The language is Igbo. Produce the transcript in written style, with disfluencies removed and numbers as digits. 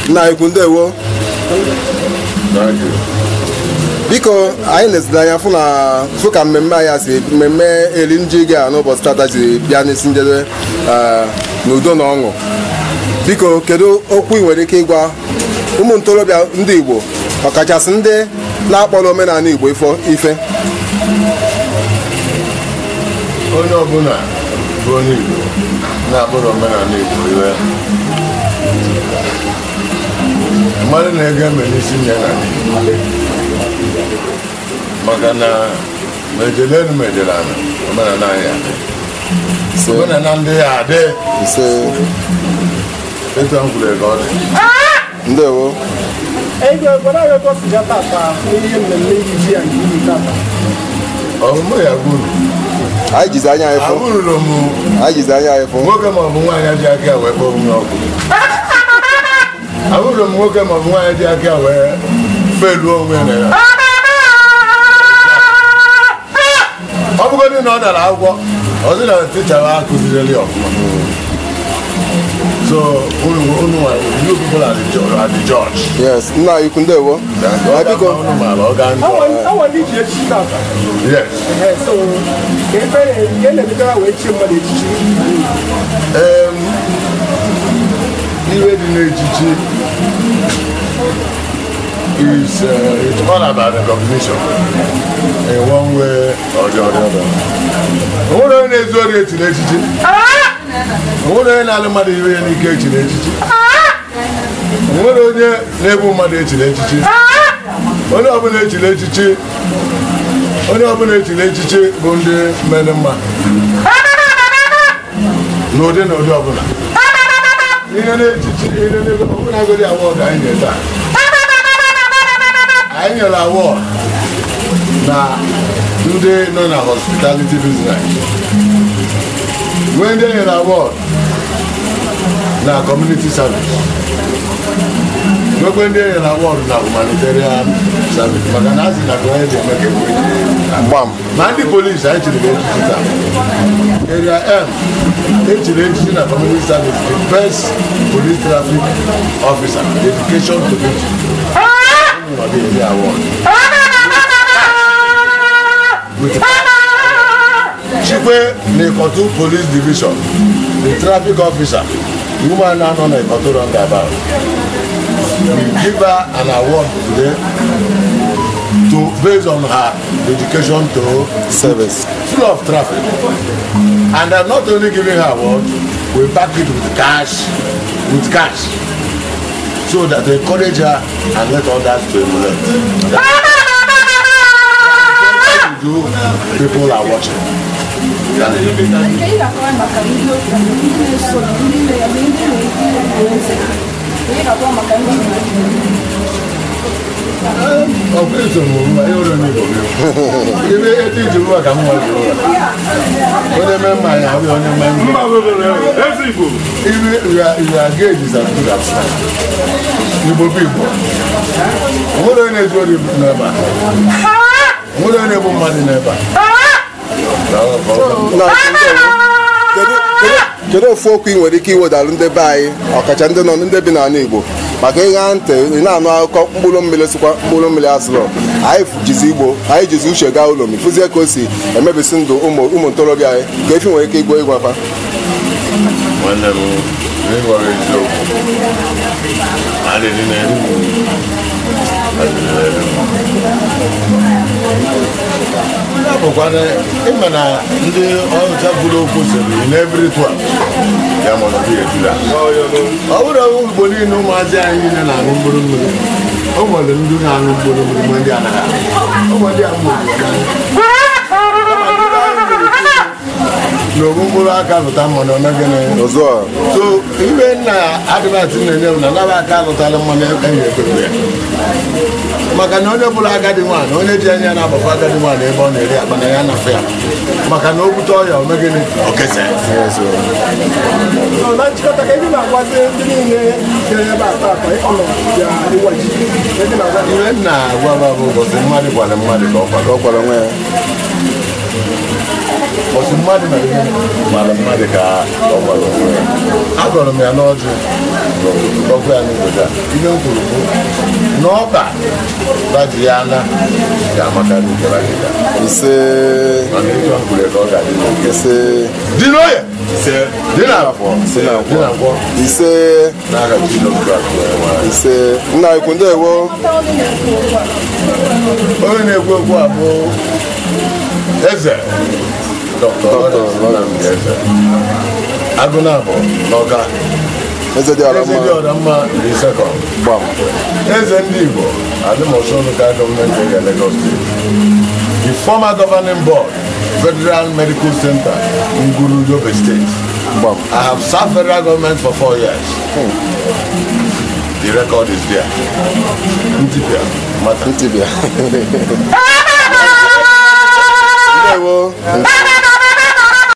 Na ikundewo. Biko anyị na-ezide anya fụ ka mmemme anyị si mmemme eri nji ga n'ụbọchị tata ji bịa n'isi njedebe n'udo na ọṅụ. Biko kedu okwu ị nwere ike ịgwa ụmụ ntorobịa ndị Igbo ọkachasị ndị na-akpọrọ omenala Igbo ife? Onye ọbụla bụ onye Igbo na-akpọrọ omenala Igbo iwe mmadụ na-ege eme n'isi nne na maka na mejelenu mejelana omenala anyị omenala ndị ya adị etu a kwuru ka ọ dị. Ndewo. Ọmụmụ ya gwuru anyị jizi anya anyị fụ. Nwoke ma ọ bụ nwaanyị ji aka wee kpọọ onye ọkụ. Abụrụ m nwoke ma ọ bụ nwaanyị ji aka wee feluo onwe na ya. Ọ bụgodị na ọ dara akwụkwọ ọ sị na ticha akụzirili ọfụma. So you people are the judge. Yes, nna ikwu ndewo. Yes. Iwe dị n'echichi is it's all about recognition in one way or the other. Onwere onye na-ezu ori echiri echichi. Onwere onye na-alụ mmadụ iwe ya n'ike echiri echichi. Onwere onye na-ebu mmadụ echiri echichi. Onye ọbụla echiri echichi bụ ndị mere mma n'ụdị na ụdị ọbụla. Ihe na-echichi ọbụlagodi awọdụ anyị na-eta. Anyị nyere awọdụ na ndị nọ na hospitality business. When they are award na community service. When they are award na humanitarian service. Magana si na kwa ede make Bam. Man the police actually get to area M. Actually na community service the best police traffic officer. Education to beauty. The award. Chikwe Nekotu Police Division, the traffic officer, woman now on Nekotu roundabout. We give her an award today based on her dedication to service, full of traffic. And I'm not only giving her award, we back it with cash, so that we encourage her and let others to emulate. People are watching. Kedu ofu okwu ị nwere ike iwedalụ ndị be anyị ọkacha ndị nọ ndị bi n'ala Igbo maka ịgha ntị na-anụ akụkọ mkpụrụ mmiri asụrụ anyị jizi uche gaa ụlọ mifụzie ka o si emebisi ndụ ụmụ ntorobịa anyị ka efi nwere ike igwe ịgwafa. Ịma na ndị ọcha bụrụ okwu siri n'ebiri tụa ya ma ọnọdụ ejula ọ bụrụ Igbo niile ụmụazị anyị niile na-aṅụ mkpụrụ mmiri. O nwere ndị na-aṅụ mkpụrụ mmiri mgbe ndị anaghị n'obu mkpụrụ aka lụta mmanụ ọnagene ọzọ. So ibe nna adịbatị na-enye m na naba aka lụtara mmanụ enyi ekpere ya maka na onye bụla agadi nwaanyị onye ji anya na-agbakọ agadi nwaanyị ebe ọ na-eri akpa na ya na fe ya maka na o bute ọya o megịnị okese na nchịkọta ka ndị na-agwazi ndị niile jere ebe akpa akpa ịkọlọ ya ịwaji ihe m na-agwa bụ ụbọchị mmadụ gwara mmadụ ka ọ gwara nwe ya ụbọchị mmadụ na ihe gwara mmadụ ka ọ gwara onwe ya agọrọ m ya n'ọjụ ọgwụ ya n'obodo a ihe m kwuru bụ n'ọba baji ya anya ga-amaka n'ikere agịga ise mana ịchọ mkwure ka ọ ga-adị ise dị n'oye ise dị n'afọ dị n'afọ ise n'aka Chineke ise nna ikwu ndewo onye na-ekwu okwu a bụ eze Dr. Nnamdi Eze Agụnabọ n'Ọka eze dị ọra mma dị sekọnd gbam eze ndị Igbo Adịmọsọ Local Government Area Lagos State the former governing board Federal Medical Center Nguru Yobe State gbam I have served federal government for 4 years the record is there ntipịa mata ntibia ndewo